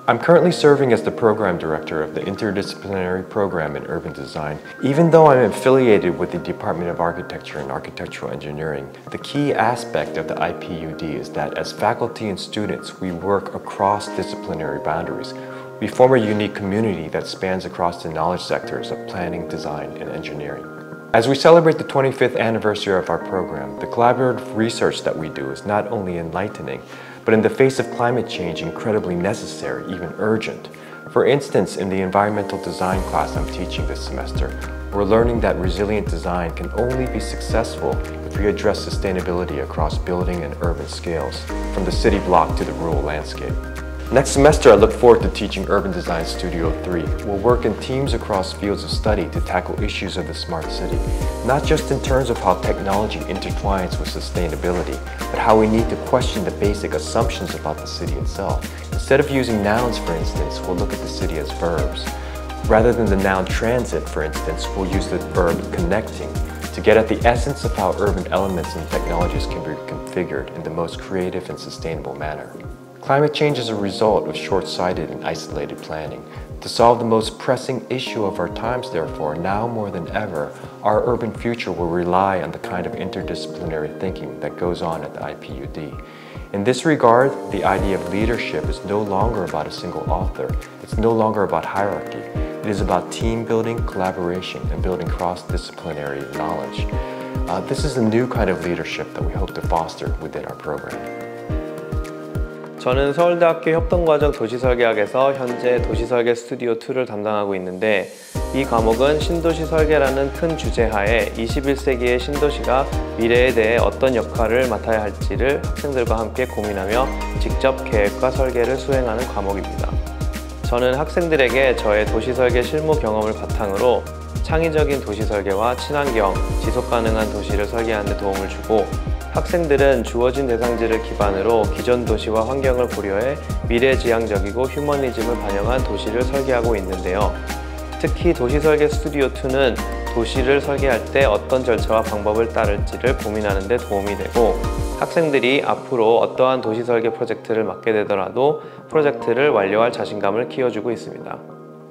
I'm currently serving as the program director of the interdisciplinary program in urban design. Even though I'm affiliated with the Department of Architecture and Architectural Engineering, the key aspect of the IPUD is that as faculty and students, we work across disciplinary boundaries. We form a unique community that spans across the knowledge sectors of planning, design, and engineering. As we celebrate the 25th anniversary of our program, the collaborative research that we do is not only enlightening, but in the face of climate change, incredibly necessary, even urgent. For instance, in the environmental design class I'm teaching this semester, we're learning that resilient design can only be successful if we address sustainability across building and urban scales, from the city block to the rural landscape. Next semester, I look forward to teaching Urban Design Studio 3. We'll work in teams across fields of study to tackle issues of the smart city, not just in terms of how technology intertwines with sustainability, but how we need to question the basic assumptions about the city itself. Instead of using nouns, for instance, we'll look at the city as verbs. Rather than the noun transit, for instance, we'll use the verb connecting to get at the essence of how urban elements and technologies can be configured in the most creative and sustainable manner. Climate change is a result of short-sighted and isolated planning. To solve the most pressing issue of our times, therefore, now more than ever, our urban future will rely on the kind of interdisciplinary thinking that goes on at the IPUD. In this regard, the idea of leadership is no longer about a single author. It's no longer about hierarchy. It is about team building, collaboration, and building cross-disciplinary knowledge. This is a new kind of leadership that we hope to foster within our program. 저는 서울대학교 협동과정 도시설계학에서 현재 도시설계 스튜디오 2를 담당하고 있는데, 이 과목은 신도시 설계라는 큰 주제하에 21세기의 신도시가 미래에 대해 어떤 역할을 맡아야 할지를 학생들과 함께 고민하며 직접 계획과 설계를 수행하는 과목입니다. 저는 학생들에게 저의 도시설계 실무 경험을 바탕으로 창의적인 도시설계와 친환경, 지속가능한 도시를 설계하는 데 도움을 주고, 학생들은 주어진 대상지를 기반으로 기존 도시와 환경을 고려해 미래지향적이고 휴머니즘을 반영한 도시를 설계하고 있는데요. 특히 도시설계 스튜디오 2는 도시를 설계할 때 어떤 절차와 방법을 따를지를 고민하는 데 도움이 되고, 학생들이 앞으로 어떠한 도시설계 프로젝트를 맡게 되더라도 프로젝트를 완료할 자신감을 키워주고 있습니다.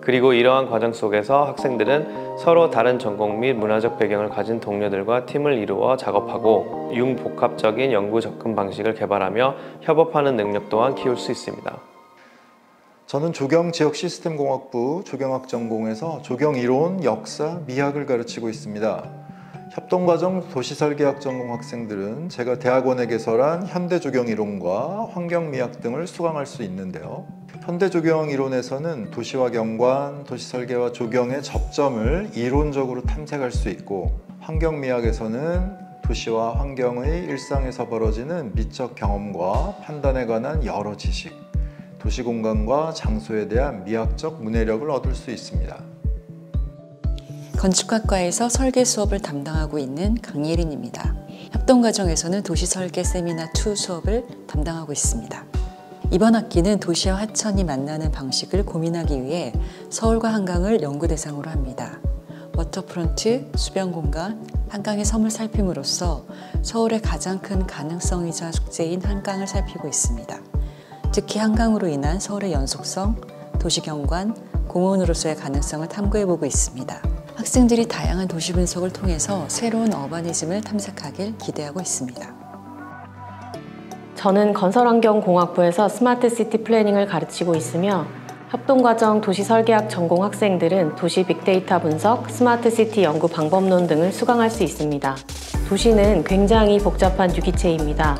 그리고 이러한 과정 속에서 학생들은 서로 다른 전공 및 문화적 배경을 가진 동료들과 팀을 이루어 작업하고 융복합적인 연구 접근 방식을 개발하며 협업하는 능력 또한 키울 수 있습니다. 저는 조경지역시스템공학부 조경학 전공에서 조경이론, 역사, 미학을 가르치고 있습니다. 협동과정 도시설계학 전공 학생들은 제가 대학원에 개설한 현대조경이론과 환경미학 등을 수강할 수 있는데요. 현대조경이론에서는 도시와 경관, 도시설계와 조경의 접점을 이론적으로 탐색할 수 있고, 환경미학에서는 도시와 환경의 일상에서 벌어지는 미적 경험과 판단에 관한 여러 지식, 도시공간과 장소에 대한 미학적 문해력을 얻을 수 있습니다. 건축학과에서 설계 수업을 담당하고 있는 강예린입니다. 협동과정에서는 도시설계 세미나 2 수업을 담당하고 있습니다. 이번 학기는 도시와 하천이 만나는 방식을 고민하기 위해 서울과 한강을 연구 대상으로 합니다. 워터프론트, 수변공간, 한강의 섬을 살핌으로써 서울의 가장 큰 가능성이자 숙제인 한강을 살피고 있습니다. 특히 한강으로 인한 서울의 연속성, 도시경관, 공원으로서의 가능성을 탐구해보고 있습니다. 학생들이 다양한 도시 분석을 통해서 새로운 어바니즘을 탐색하길 기대하고 있습니다. 저는 건설환경공학부에서 스마트시티 플래닝을 가르치고 있으며, 협동과정 도시설계학 전공 학생들은 도시 빅데이터 분석, 스마트시티 연구 방법론 등을 수강할 수 있습니다. 도시는 굉장히 복잡한 유기체입니다.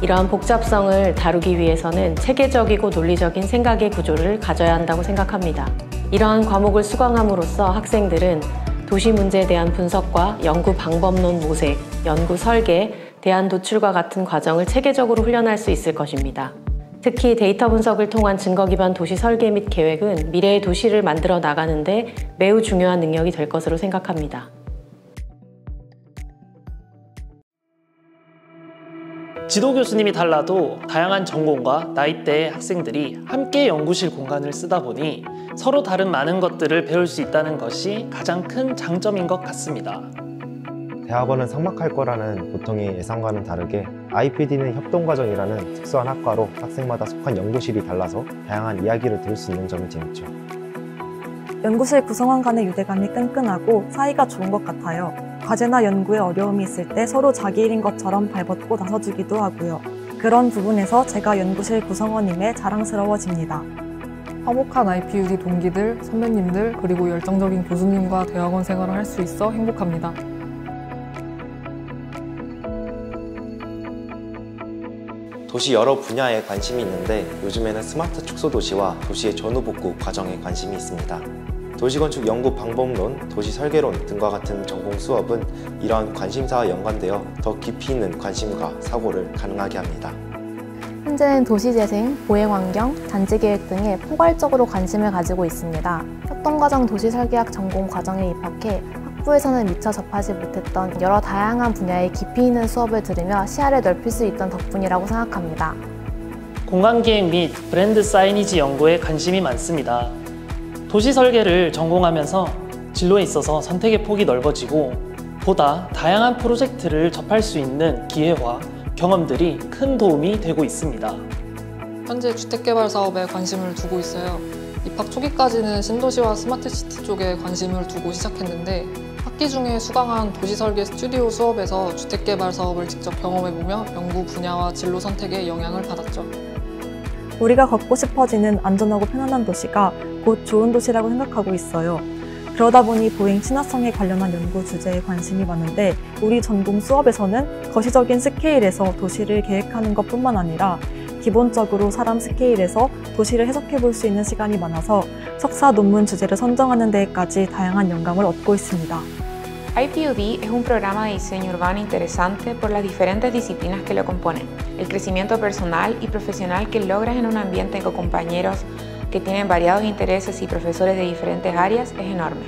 이러한 복잡성을 다루기 위해서는 체계적이고 논리적인 생각의 구조를 가져야 한다고 생각합니다. 이러한 과목을 수강함으로써 학생들은 도시 문제에 대한 분석과 연구 방법론 모색, 연구 설계, 대안 도출과 같은 과정을 체계적으로 훈련할 수 있을 것입니다. 특히 데이터 분석을 통한 증거 기반 도시 설계 및 계획은 미래의 도시를 만들어 나가는 데 매우 중요한 능력이 될 것으로 생각합니다. 지도 교수님이 달라도 다양한 전공과 나이대의 학생들이 함께 연구실 공간을 쓰다 보니 서로 다른 많은 것들을 배울 수 있다는 것이 가장 큰 장점인 것 같습니다. 대학원은 삭막할 거라는 보통의 예상과는 다르게 IPD는 협동과정이라는 특수한 학과로 학생마다 속한 연구실이 달라서 다양한 이야기를 들을 수 있는 점이 재밌죠. 연구실 구성원 간의 유대감이 끈끈하고 사이가 좋은 것 같아요. 과제나 연구에 어려움이 있을 때 서로 자기 일인 것처럼 발벗고 나서주기도 하고요. 그런 부분에서 제가 연구실 구성원임에 자랑스러워집니다. 화목한 IPUD 동기들, 선배님들, 그리고 열정적인 교수님과 대학원 생활을 할 수 있어 행복합니다. 도시 여러 분야에 관심이 있는데 요즘에는 스마트 축소 도시와 도시의 전후복구 과정에 관심이 있습니다. 도시건축 연구 방법론, 도시 설계론 등과 같은 전공 수업은 이러한 관심사와 연관되어 더 깊이 있는 관심과 사고를 가능하게 합니다. 현재는 도시재생, 보행환경, 단지계획 등에 포괄적으로 관심을 가지고 있습니다. 협동과정 도시설계학 전공 과정에 입학해 학부에서는 미처 접하지 못했던 여러 다양한 분야의 깊이 있는 수업을 들으며 시야를 넓힐 수 있던 덕분이라고 생각합니다. 공간기획 및 브랜드 사이니지 연구에 관심이 많습니다. 도시설계를 전공하면서 진로에 있어서 선택의 폭이 넓어지고 보다 다양한 프로젝트를 접할 수 있는 기회와 경험들이 큰 도움이 되고 있습니다. 현재 주택개발 사업에 관심을 두고 있어요. 입학 초기까지는 신도시와 스마트시티 쪽에 관심을 두고 시작했는데 학기 중에 수강한 도시설계 스튜디오 수업에서 주택개발 사업을 직접 경험해보며 연구 분야와 진로 선택에 영향을 받았죠. 우리가 걷고 싶어지는 안전하고 편안한 도시가 곧 좋은 도시라고 생각하고 있어요. 그러다 보니 보행 친화성에 관련한 연구 주제에 관심이 많은데 우리 전공 수업에서는 거시적인 스케일에서 도시를 계획하는 것뿐만 아니라 기본적으로 사람 스케일에서 도시를 해석해 볼 수 있는 시간이 많아서 석사 논문 주제를 선정하는 데까지 다양한 영감을 얻고 있습니다. IPUD es un programa de diseño urbano interesante por las diferentes disciplinas que lo componen. El crecimiento personal y profesional que logras en un ambiente con compañeros que tienen variados intereses y profesores de diferentes áreas es enorme.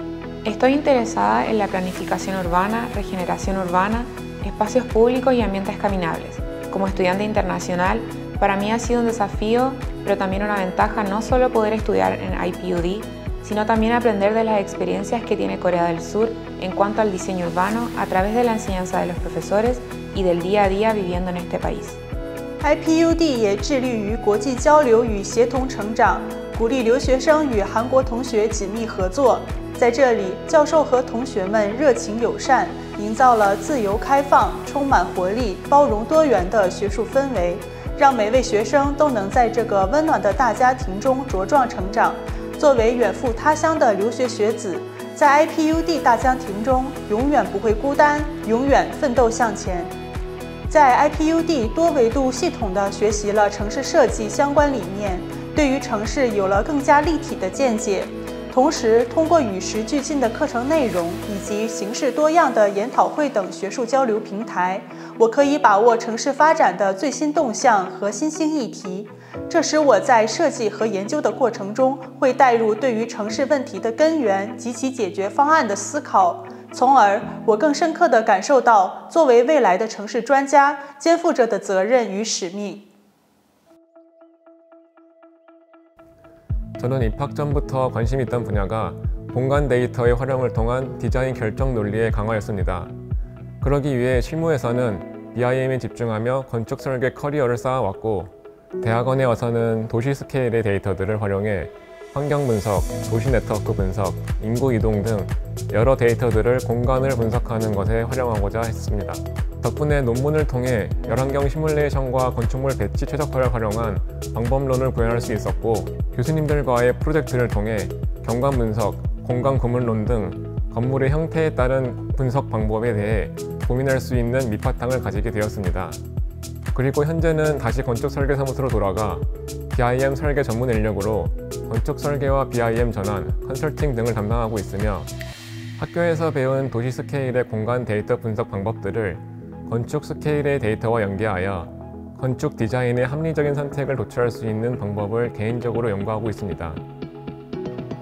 Estoy interesada en la planificación urbana, regeneración urbana, espacios públicos y ambientes caminables. Como estudiante internacional, para mí ha sido un desafío, pero también una ventaja no solo poder estudiar en IPUD, sino también aprender de las experiencias que tiene Corea del Sur en cuanto al diseño urbano a través de la enseñanza de los profesores y del día a día viviendo en este país. IPUD 也致力于国际交流与协同成长，鼓励留学生与韩国同学紧密合作。在这里，教授和同学们热情友善，营造了自由开放、充满活力、包容多元的学术氛围，让每位学生都能在这个温暖的大家庭中茁壮成长。作为远赴他乡的留学学子，在 IPUD 大家庭中永远不会孤单，永远奋斗向前。在 IPUD 多维度系统地学习了城市设计相关理念，对于城市有了更加立体的见解。同时，通过与时俱进的课程内容以及形式多样的研讨会等学术交流平台，我可以把握城市发展的最新动向和新兴议题。这使我在设计和研究的过程中会带入对于城市问题的根源及其解决方案的思考，从而我更深刻地感受到作为未来的城市专家肩负着的责任与使命。 저는 입학 전부터 관심이 있던 분야가 공간 데이터의 활용을 통한 디자인 결정 논리의 강화였습니다. 그러기 위해 실무에서는 BIM에 집중하며 건축 설계 커리어를 쌓아왔고 대학원에 와서는 도시 스케일의 데이터들을 활용해 환경 분석, 도시 네트워크 분석, 인구 이동 등 여러 데이터들을 공간을 분석하는 것에 활용하고자 했습니다. 덕분에 논문을 통해 열환경 시뮬레이션과 건축물 배치 최적화를 활용한 방법론을 구현할 수 있었고 교수님들과의 프로젝트를 통해 경관 분석, 공간 구물론 등 건물의 형태에 따른 분석 방법에 대해 고민할 수 있는 밑바탕을 가지게 되었습니다. 그리고 현재는 다시 건축 설계 사무소로 돌아가 BIM 설계 전문 인력으로 건축 설계와 BIM 전환, 컨설팅 등을 담당하고 있으며 학교에서 배운 도시 스케일의 공간 데이터 분석 방법들을 건축 스케일의 데이터와 연계하여 건축 디자인의 합리적인 선택을 도출할 수 있는 방법을 개인적으로 연구하고 있습니다.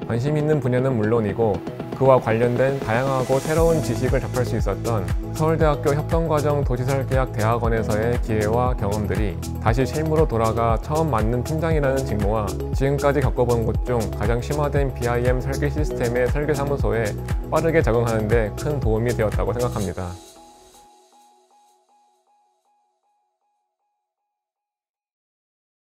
관심 있는 분야는 물론이고 그와 관련된 다양하고 새로운 지식을 접할 수 있었던 서울대학교 협동과정 도시설계학 대학원에서의 기회와 경험들이 다시 실무로 돌아가 처음 맡는 팀장이라는 직무와 지금까지 겪어본 것 중 가장 심화된 BIM 설계 시스템의 설계사무소에 빠르게 적응하는 데 큰 도움이 되었다고 생각합니다.